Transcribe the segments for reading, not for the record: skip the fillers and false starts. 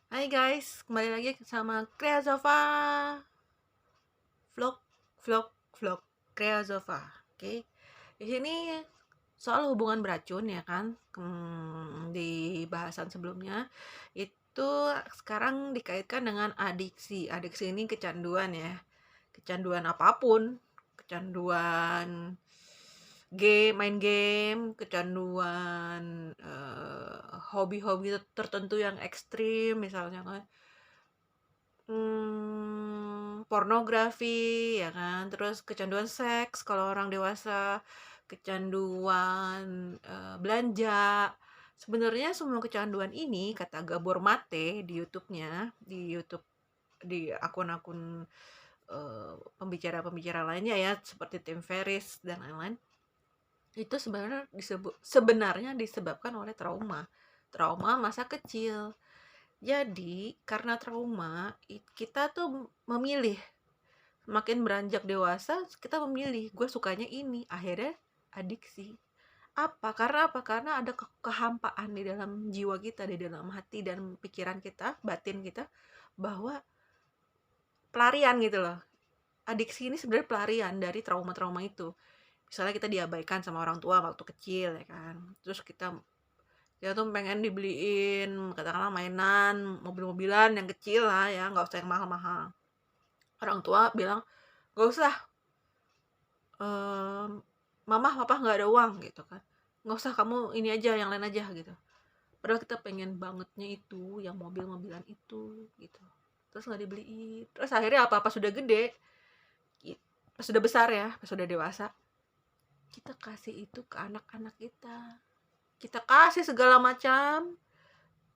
Hai guys, kembali lagi sama Kreazova vlog vlog vlog Kreazova. Oke. Di sini soal hubungan beracun ya kan. Di bahasan sebelumnya itu sekarang dikaitkan dengan adiksi. Adiksi ini kecanduan ya. Kecanduan apapun, kecanduan main game, kecanduan hobi-hobi tertentu yang ekstrim misalnya kan. Pornografi ya kan, terus kecanduan seks kalau orang dewasa, kecanduan belanja. Sebenarnya semua kecanduan ini kata Gabor Mate di YouTube-nya, di akun-akun pembicara-pembicara lainnya ya seperti Tim Ferriss dan lain-lain, itu sebenarnya disebabkan oleh trauma masa kecil. Jadi karena trauma kita tuh memilih, makin beranjak dewasa kita memilih, gue sukanya ini, akhirnya adiksi. Karena ada kehampaan di dalam jiwa kita, di dalam hati dan pikiran kita, batin kita, bahwa pelarian gitu loh. Adiksi ini sebenarnya pelarian dari trauma-trauma itu. Misalnya kita diabaikan sama orang tua waktu kecil ya kan, terus kita tuh pengen dibeliin katakanlah mainan, mobil-mobilan yang kecil lah ya, nggak usah yang mahal-mahal. Orang tua bilang nggak usah, mama papa nggak ada uang gitu kan, nggak usah, kamu ini aja, yang lain aja gitu. Padahal kita pengen bangetnya itu yang mobil-mobilan itu gitu, terus nggak dibeliin. Terus akhirnya apa sudah gede, pas sudah besar ya, pas sudah dewasa, kita kasih itu ke anak-anak kita kasih segala macam,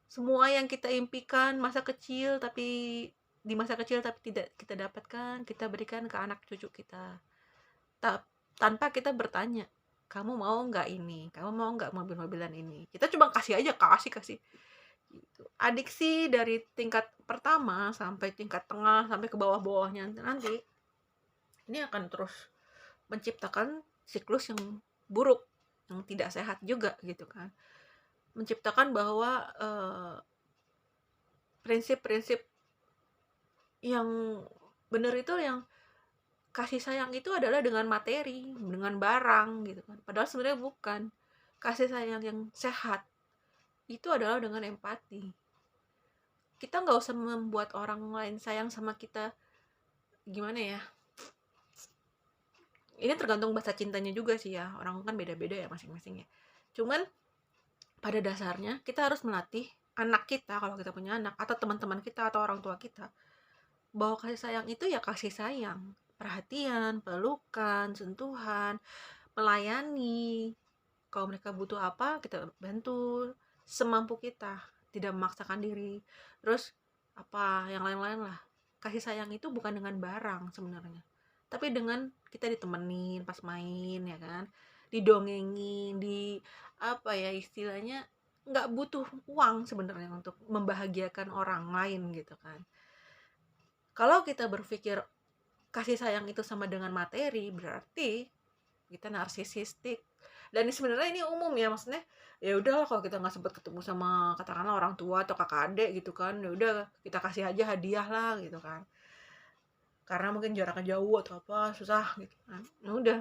semua yang kita impikan masa kecil tapi tidak kita dapatkan, kita berikan ke anak cucu kita. Tanpa kita bertanya, kamu mau nggak ini, kamu mau nggak mobil-mobilan ini, kita cuma kasih aja, kasih gitu. Adiksi dari tingkat pertama sampai tingkat tengah sampai ke bawah-bawahnya nanti, ini akan terus menciptakan siklus yang buruk, yang tidak sehat juga gitu kan. Menciptakan bahwa prinsip-prinsip yang benar itu, yang kasih sayang itu adalah dengan materi, dengan barang gitu kan. Padahal sebenarnya bukan. Kasih sayang yang sehat itu adalah dengan empati. Kita nggak usah membuat orang lain sayang sama kita, gimana ya, ini tergantung bahasa cintanya juga sih ya, orang kan beda-beda ya masing-masing ya. Cuman pada dasarnya kita harus melatih anak kita, kalau kita punya anak atau teman-teman kita atau orang tua kita, bahwa kasih sayang itu ya kasih sayang, perhatian, pelukan, sentuhan, melayani. Kalau mereka butuh apa, kita bantu semampu kita, tidak memaksakan diri. Terus apa yang lain-lain lah. Kasih sayang itu bukan dengan barang sebenarnya, tapi dengan kita ditemenin pas main ya kan, didongengin, di apa ya istilahnya, nggak butuh uang sebenarnya untuk membahagiakan orang lain gitu kan. Kalau kita berpikir kasih sayang itu sama dengan materi, berarti kita narsisistik. Dan sebenarnya ini umum ya, maksudnya ya udahlah, kalau kita nggak sempat ketemu sama katakanlah orang tua atau kakak adik gitu kan, ya udah kita kasih aja hadiah lah gitu kan, karena mungkin jaraknya jauh atau apa susah gitu kan, ya udah.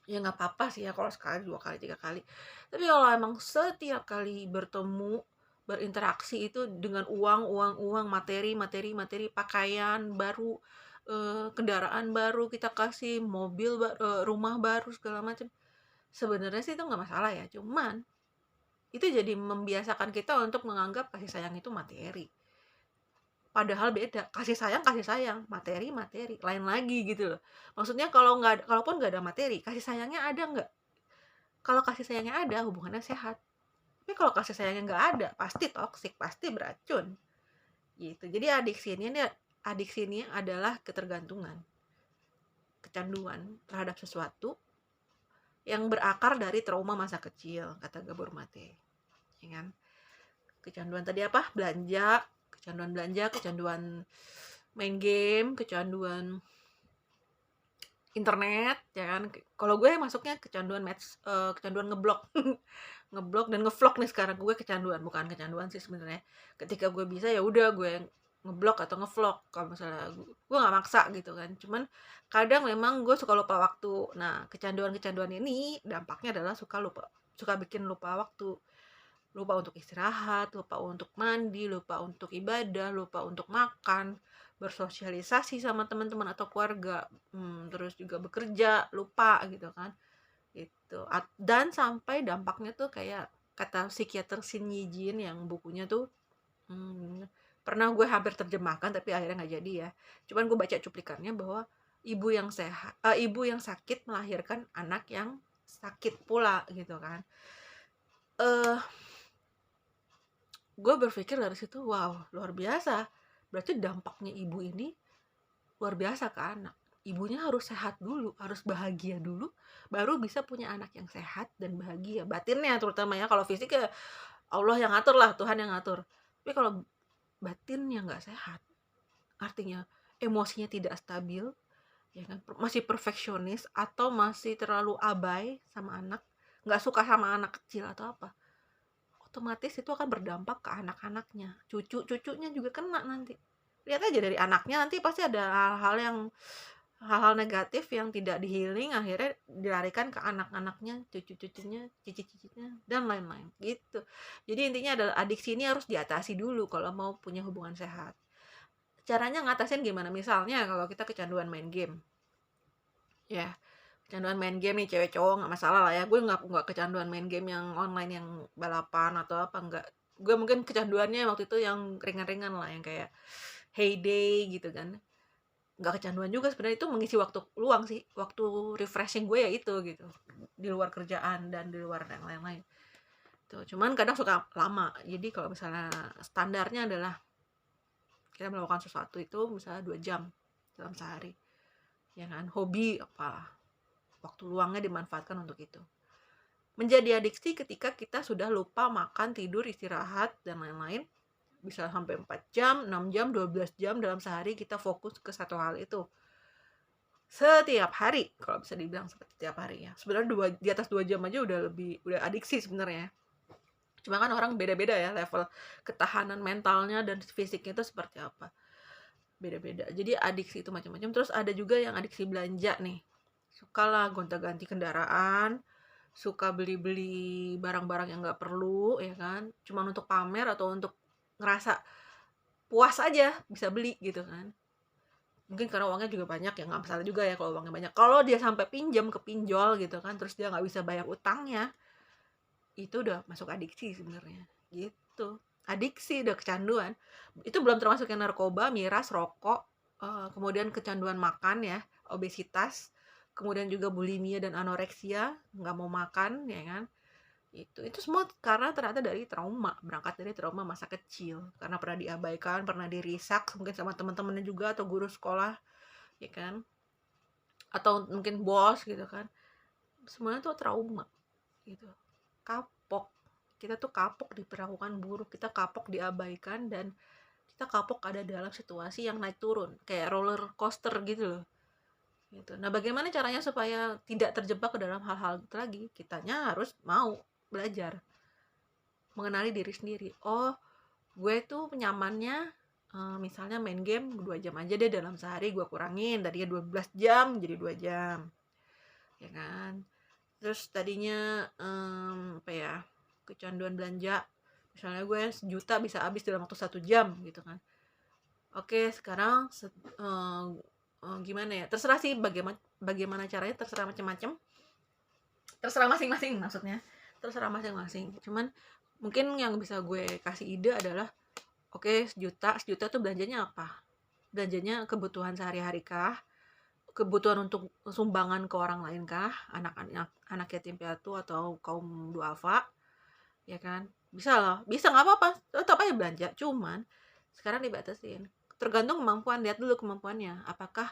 Ya nggak apa-apa sih ya kalau sekali, dua kali, tiga kali. Tapi kalau emang setiap kali bertemu, berinteraksi itu dengan uang, uang, uang, materi, materi, materi, pakaian baru, kendaraan baru kita kasih, rumah baru segala macam, sebenarnya sih itu nggak masalah ya. Cuman itu jadi membiasakan kita untuk menganggap kasih sayang itu materi. Padahal beda, kasih sayang, materi materi, lain lagi gitu loh. Maksudnya kalaupun nggak ada materi, kasih sayangnya ada nggak? Kalau kasih sayangnya ada, hubungannya sehat. Tapi kalau kasih sayangnya nggak ada, pasti toksik, pasti beracun. Gitu. Jadi adiksi ini adalah ketergantungan, kecanduan terhadap sesuatu yang berakar dari trauma masa kecil, kata Gabor Mate. Ya kan? Kecanduan tadi apa? Belanja, kecanduan main game, kecanduan internet, ya kan. Kalau gue masuknya kecanduan kecanduan ngeblok. ngeblok dan ngevlog nih sekarang. Gue kecanduan, bukan kecanduan sih sebenarnya. Ketika gue bisa ya udah gue ngeblok atau ngevlog. Kalau misalnya gue nggak maksa gitu kan. Cuman kadang memang gue suka lupa waktu. Nah, kecanduan-kecanduan ini dampaknya adalah suka bikin lupa waktu. Lupa untuk istirahat, lupa untuk mandi, lupa untuk ibadah, lupa untuk makan, bersosialisasi sama teman-teman atau keluarga, terus juga bekerja, lupa gitu kan. Gitu. Dan sampai dampaknya tuh kayak kata psikiater Shin Yijin yang bukunya tuh, pernah gue hampir terjemahkan tapi akhirnya nggak jadi ya. Cuman gue baca cuplikannya bahwa ibu yang sakit melahirkan anak yang sakit pula gitu kan. Gue berpikir dari situ, wow, luar biasa. Berarti dampaknya ibu ini luar biasa ke anak. Ibunya harus sehat dulu, harus bahagia dulu, baru bisa punya anak yang sehat dan bahagia. Batinnya terutama ya, kalau fisik ya Allah yang ngatur lah, Tuhan yang ngatur. Tapi kalau batinnya nggak sehat, artinya emosinya tidak stabil, ya kan, masih perfeksionis atau masih terlalu abai sama anak, nggak suka sama anak kecil atau apa, otomatis itu akan berdampak ke anak-anaknya, cucunya juga kena nanti. Lihat aja dari anaknya, nanti pasti ada hal-hal negatif yang tidak di-healing, akhirnya dilarikan ke anak-anaknya, cucu-cucunya, cicit-cicitnya, dan lain-lain gitu. Jadi intinya adalah adiksi ini harus diatasi dulu kalau mau punya hubungan sehat. Caranya ngatasin gimana? Misalnya kalau kita kecanduan main game, ya, kecanduan main game nih, cewek cowok nggak masalah lah ya. Gue nggak kecanduan main game yang online yang balapan atau apa, nggak. Gue mungkin kecanduannya waktu itu yang ringan-ringan lah, yang kayak Heyday gitu kan. Nggak kecanduan juga sebenarnya, itu mengisi waktu luang sih, waktu refreshing gue ya itu gitu, di luar kerjaan dan di luar yang lain-lain tuh. Cuman kadang suka lama, jadi kalau misalnya standarnya adalah kita melakukan sesuatu itu misalnya 2 jam dalam sehari, ya kan, hobi apalah, waktu luangnya dimanfaatkan untuk itu. Menjadi adiksi ketika kita sudah lupa makan, tidur, istirahat, dan lain-lain, bisa sampai 4 jam, 6 jam, 12 jam dalam sehari kita fokus ke satu hal itu. Setiap hari, kalau bisa dibilang seperti setiap hari ya. Sebenarnya di atas 2 jam aja udah adiksi sebenarnya. Cuma kan orang beda-beda ya level ketahanan mentalnya dan fisiknya itu seperti apa. Beda-beda. Jadi adiksi itu macam-macam. Terus ada juga yang adiksi belanja nih. Suka lah gonta-ganti kendaraan, suka beli-beli barang-barang yang nggak perlu, ya kan, cuma untuk pamer atau untuk ngerasa puas aja bisa beli gitu kan. Mungkin karena uangnya juga banyak ya, nggak masalah juga ya kalau uangnya banyak. Kalau dia sampai pinjam ke pinjol gitu kan, terus dia nggak bisa bayar utangnya, itu udah masuk adiksi sebenarnya gitu. Adiksi, udah kecanduan. Itu belum termasuk yang narkoba, miras, rokok, kemudian kecanduan makan ya, obesitas, kemudian juga bulimia dan anoreksia, nggak mau makan ya kan. Itu semua karena ternyata dari trauma, berangkat dari trauma masa kecil, karena pernah diabaikan, pernah dirisak mungkin sama teman-temannya juga atau guru sekolah, ya kan, atau mungkin bos gitu kan. Semuanya tuh trauma gitu. Kapok, kita tuh kapok diperlakukan buruk, kita kapok diabaikan, dan kita kapok ada dalam situasi yang naik turun kayak roller coaster gitu loh gitu. Nah, bagaimana caranya supaya tidak terjebak ke dalam hal-hal itu lagi? Kitanya harus mau belajar mengenali diri sendiri. Oh, gue tuh nyamannya misalnya main game 2 jam aja deh dalam sehari, gue kurangin tadinya 12 jam jadi 2 jam, ya kan. Terus tadinya apa ya, kecanduan belanja, misalnya gue 1 juta bisa habis dalam waktu 1 jam gitu kan. Oke, sekarang gimana ya, terserah sih bagaimana caranya, terserah macam-macam, terserah masing-masing maksudnya, terserah masing-masing. Cuman mungkin yang bisa gue kasih ide adalah, oke, 1 juta tuh belanjanya apa? Belanjanya kebutuhan sehari-hari kah? Kebutuhan untuk sumbangan ke orang lain kah? Anak yatim piatu atau kaum duafa, ya kan? Bisa loh, bisa, nggak apa-apa, tetap aja belanja. Cuman sekarang dibatasin. Tergantung kemampuan, lihat dulu kemampuannya. Apakah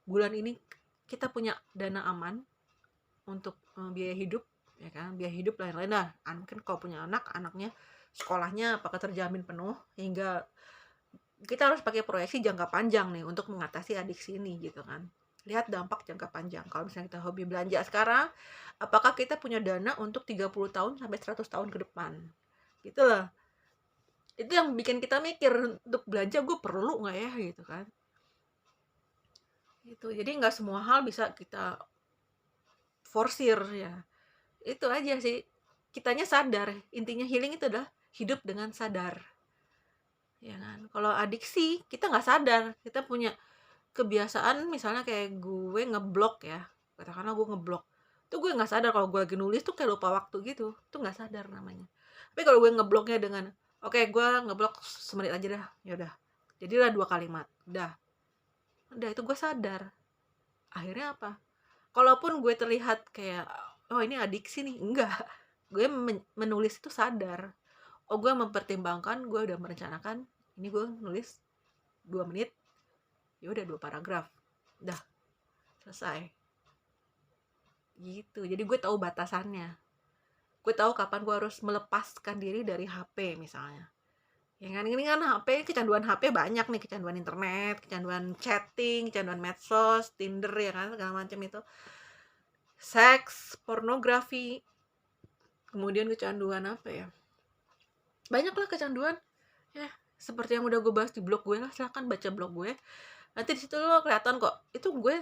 bulan ini kita punya dana aman untuk biaya hidup, ya kan? Biaya hidup lain-lain lah. Mungkin kalau punya anaknya sekolahnya apakah terjamin penuh, hingga kita harus pakai proyeksi jangka panjang nih untuk mengatasi adiksi ini gitu kan. lihat dampak jangka panjang. Kalau misalnya kita hobi belanja sekarang, apakah kita punya dana untuk 30 tahun sampai 100 tahun ke depan? Gitu loh. Itu yang bikin kita mikir, untuk belanja gue perlu nggak ya gitu kan. Gitu. Jadi nggak semua hal bisa kita forsir ya. Itu aja sih. Kitanya sadar. Intinya healing itu adalah hidup dengan sadar. Ya kan? Kalau adiksi, kita nggak sadar. Kita punya kebiasaan misalnya kayak gue ngeblok ya. Katakanlah gue ngeblok. Tuh gue nggak sadar kalau gue lagi nulis tuh kayak lupa waktu gitu. Tuh nggak sadar namanya. Tapi kalau gue ngebloknya dengan, oke, gue ngeblok semenit aja dah. Ya udah. Jadilah 2 kalimat. Udah itu gue sadar. Akhirnya apa? Kalaupun gue terlihat kayak, oh ini adiksi nih, enggak. Gue menulis itu sadar. Oh, gue mempertimbangkan, gue udah merencanakan, ini gue nulis 2 menit, ya udah 2 paragraf. Udah, selesai. Gitu. Jadi gue tahu batasannya. Gue tahu kapan gue harus melepaskan diri dari HP misalnya. Ya kan, ini kan HP, kecanduan HP banyak nih, kecanduan internet, kecanduan chatting, kecanduan medsos, Tinder ya kan, segala macam itu. Seks, pornografi, kemudian kecanduan apa ya, banyak lah kecanduan ya, seperti yang udah gue bahas di blog gue lah, silahkan baca blog gue, nanti di situ lo kelihatan kok. Itu gue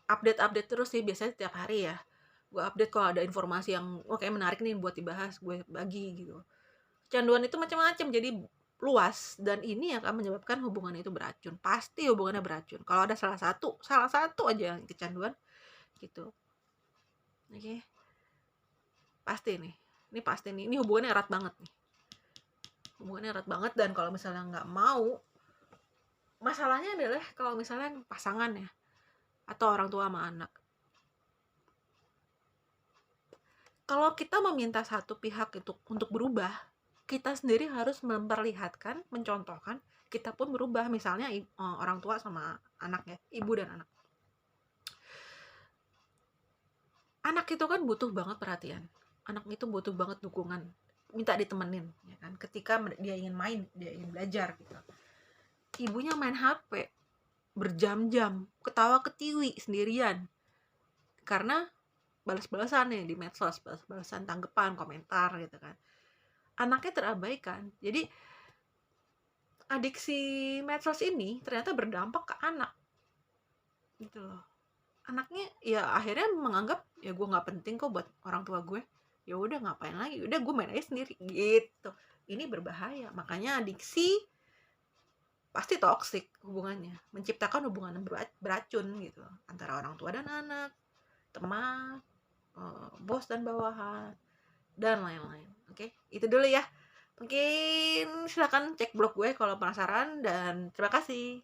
update terus sih, biasanya setiap hari ya gue update kalau ada informasi yang kayak menarik nih buat dibahas, gue bagi gitu. Kecanduan itu macam-macam, jadi luas, dan ini akan menyebabkan hubungan itu beracun. Pasti hubungannya beracun kalau ada salah satu aja yang kecanduan gitu. Oke, pasti nih, ini hubungannya erat banget nih, dan kalau misalnya nggak mau, masalahnya adalah kalau misalnya pasangan ya, atau orang tua sama anak, kalau kita meminta satu pihak itu untuk berubah, kita sendiri harus memperlihatkan, mencontohkan kita pun berubah. Misalnya orang tua sama anak ya, ibu dan anak. Anak itu kan butuh banget perhatian, anak itu butuh banget dukungan, minta ditemenin ya kan, ketika dia ingin main, dia ingin belajar gitu. Ibunya main HP berjam-jam, ketawa ketiwi sendirian karena balas-balasan nih di medsos, balas-balasan, tanggapan, komentar gitu kan. Anaknya terabaikan. Jadi adiksi medsos ini ternyata berdampak ke anak gitu loh. Anaknya ya akhirnya menganggap, ya gue nggak penting kok buat orang tua gue, ya udah ngapain lagi, udah gue main aja sendiri gitu. Ini berbahaya. Makanya adiksi pasti toksik hubungannya, menciptakan hubungan beracun gitu antara orang tua dan anak, teman, bos dan bawahan, dan lain-lain. Oke, itu dulu ya. Mungkin silakan cek blog gue kalau penasaran, dan terima kasih.